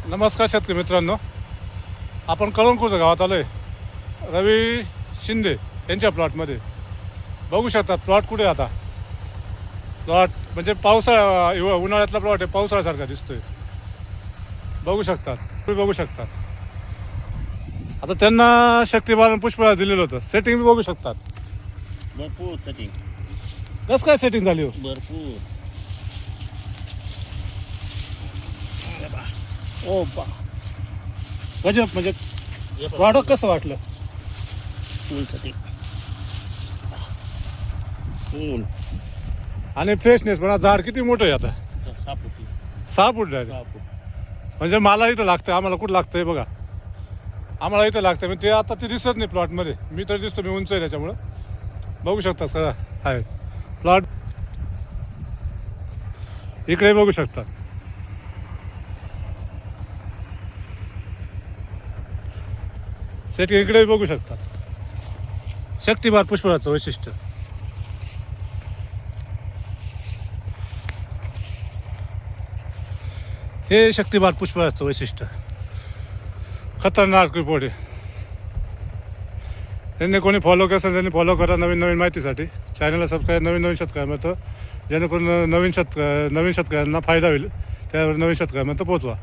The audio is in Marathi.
नमस्कार शेतकरी मित्रांनो, आपण कळंबकुर्द गावात आलो आहे. रवी शिंदे यांच्या प्लॉटमध्ये बघू शकतात. प्लॉट कुठे आता प्लॉट म्हणजे उन्हाळ्यातला प्लॉट आहे, पावसाळ्यासारखा दिसतोय. बघू शकतात. आता त्यांना शक्तिमान पुष्पराज दिलेलं होतं. सेटिंग बी बघू शकतात. भरपूर सेटिंग, कसं काय सेटिंग झाली हो? भरपूर. ओ बा गजब. म्हणजे प्रॉडक्ट कसं वाटलं? फुल सेटिंग, फुल. आणि फ्रेशनेस म्हणा, झाड किती मोठं आहे आता. 6 फुटी, 6 फूट आहे. 6 फूट. म्हणजे मला इथं लागतं, आम्हाला कुठं लागतंय बघा. आम्हाला इथं लागतं म्हणजे ते आता ते दिसत नाही प्लॉटमध्ये. मी तर दिसतो, मी उंच आहे त्याच्यामुळं. बघू शकता सगळं आहे प्लॉट. इकडे बघू शकता. सेट इकडे बघू शकता. शक्तिमान पुष्पराजचं वैशिष्ट्य. हे शक्तिमान पुष्पराजचं वैशिष्ट्य खतरनाक रिपोर्ट आहे. त्यांनी कोणी फॉलो केलं त्यांनी फॉलो करा. नवीन माहितीसाठी चॅनलला सबस्क्राईब. नवीन शेतकऱ्यांना मिळतं, जेणेकरून नवीन शेतकऱ्यांना फायदा होईल. त्यावर नवीन शेतकऱ्यांना पोहोचवा.